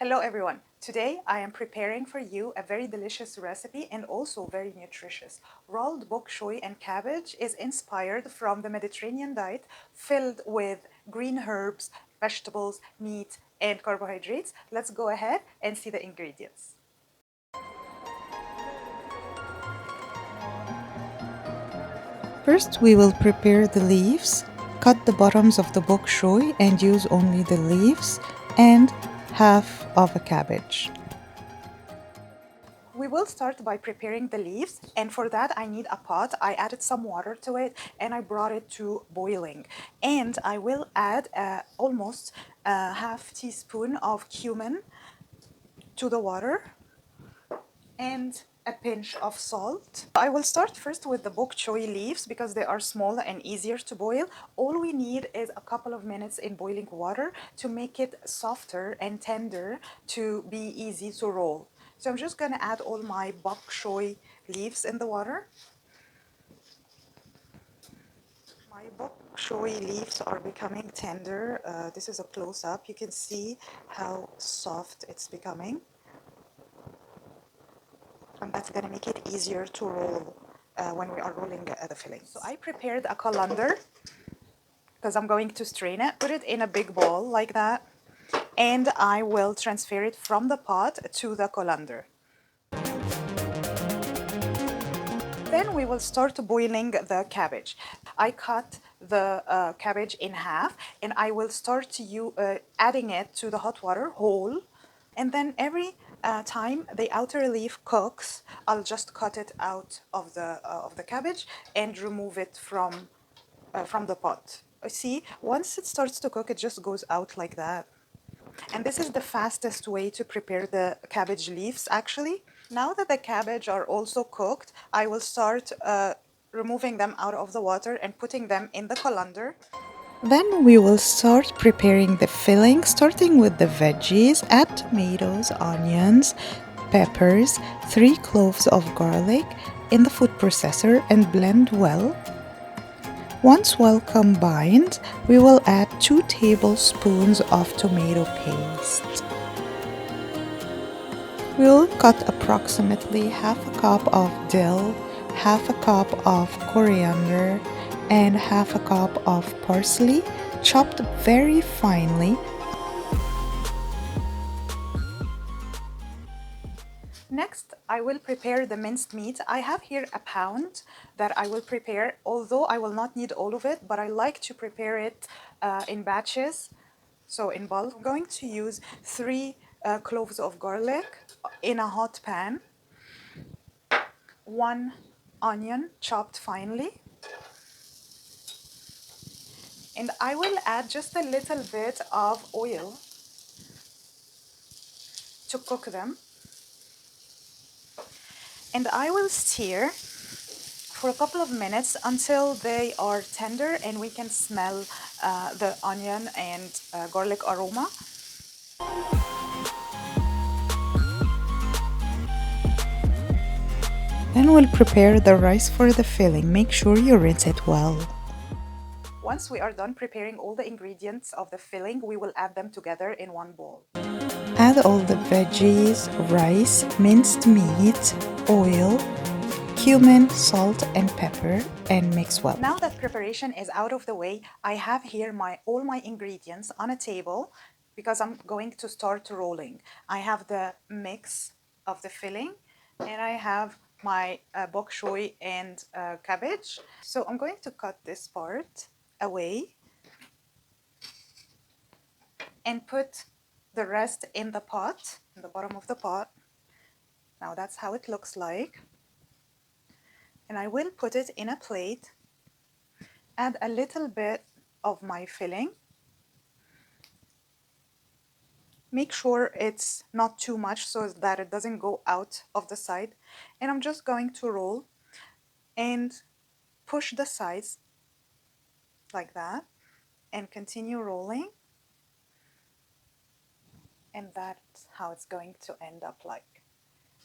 Hello everyone. Today I am preparing for you a very delicious recipe and also very nutritious. Rolled bok choy and cabbage is inspired from the Mediterranean diet filled with green herbs, vegetables, meat, and carbohydrates. Let's go ahead and see the ingredients. First, we will prepare the leaves. Cut the bottoms of the bok choy and use only the leaves and half of a cabbage. We will start by preparing the leaves, and for that I need a pot. I added some water to it and I brought it to boiling. And I will add almost a half teaspoon of cumin to the water and a pinch of salt. I will start first with the bok choy leaves because they are small and easier to boil. All we need is a couple of minutes in boiling water to make it softer and tender to be easy to roll. So I'm just gonna add all my bok choy leaves in the water. My bok choy leaves are becoming tender. This is a close-up. You can see how soft it's becoming. And that's going to make it easier to roll when we are rolling the filling. So I prepared a colander because I'm going to strain it. Put it in a big bowl like that, and I will transfer it from the pot to the colander. Then we will start boiling the cabbage. I cut the cabbage in half, and I will start adding it to the hot water whole. And then every time the outer leaf cooks, I'll just cut it out of the cabbage and remove it from the pot. See, once it starts to cook, it just goes out like that. And this is the fastest way to prepare the cabbage leaves, actually. Now that the cabbage are also cooked, I will start removing them out of the water and putting them in the colander. Then we will start preparing the filling, starting with the veggies. Add tomatoes, onions, peppers, 3 cloves of garlic in the food processor and blend well. Once well combined, we will add 2 tablespoons of tomato paste. We will cut approximately half a cup of dill, half a cup of coriander, and half a cup of parsley, chopped very finely. Next, I will prepare the minced meat. I have here a pound that I will prepare, although I will not need all of it, but I like to prepare it in batches, so in bulk. I'm going to use 3 cloves of garlic in a hot pan, 1 onion chopped finely, and I will add just a little bit of oil to cook them. And I will stir for a couple of minutes until they are tender and we can smell the onion and garlic aroma. Then we'll prepare the rice for the filling. Make sure you rinse it well. Once we are done preparing all the ingredients of the filling, we will add them together in one bowl. Add all the veggies, rice, minced meat, oil, cumin, salt, and pepper, and mix well. Now that preparation is out of the way, I have here all my ingredients on a table because I'm going to start rolling. I have the mix of the filling and I have my bok choy and cabbage. So I'm going to cut this part away and put the rest in the pot, in the bottom of the pot. Now that's how it looks like. And I will put it in a plate, add a little bit of my filling. Make sure it's not too much so that it doesn't go out of the side. And I'm just going to roll and push the sides like that and continue rolling. And that's how it's going to end up like.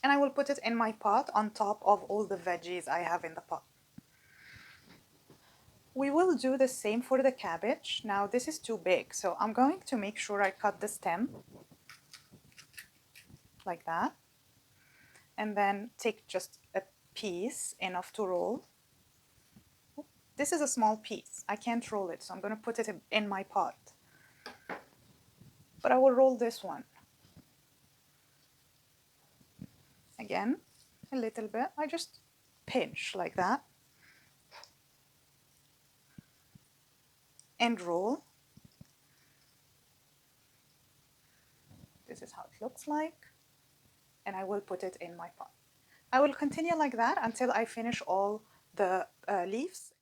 And I will put it in my pot on top of all the veggies I have in the pot. We will do the same for the cabbage. Now this is too big, so I'm going to make sure I cut the stem. like that. And then take just a piece, enough to roll. This is a small piece. I can't roll it, so I'm going to put it in my pot. But I will roll this one. Again, a little bit. I just pinch like that. And roll. This is how it looks like. And I will put it in my pot. I will continue like that until I finish all the leaves.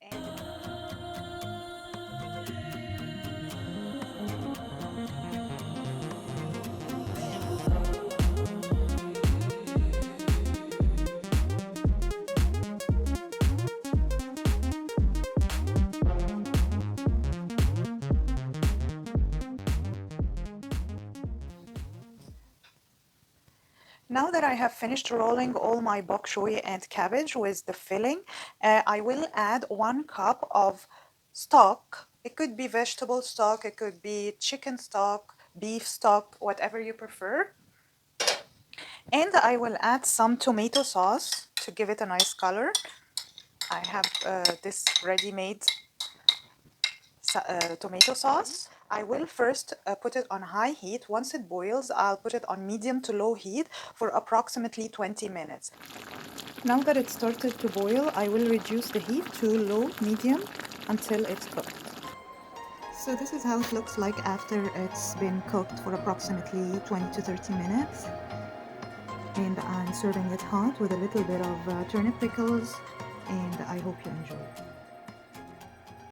Now that I have finished rolling all my bok choy and cabbage with the filling, I will add 1 cup of stock. It could be vegetable stock, it could be chicken stock, beef stock, whatever you prefer. And I will add some tomato sauce to give it a nice color. I have this ready-made tomato sauce. I will first put it on high heat. Once it boils, I'll put it on medium to low heat for approximately 20 minutes. Now that it started to boil, I will reduce the heat to low, medium until it's cooked. So this is how it looks like after it's been cooked for approximately 20 to 30 minutes. And I'm serving it hot with a little bit of turnip pickles, and I hope you enjoy it.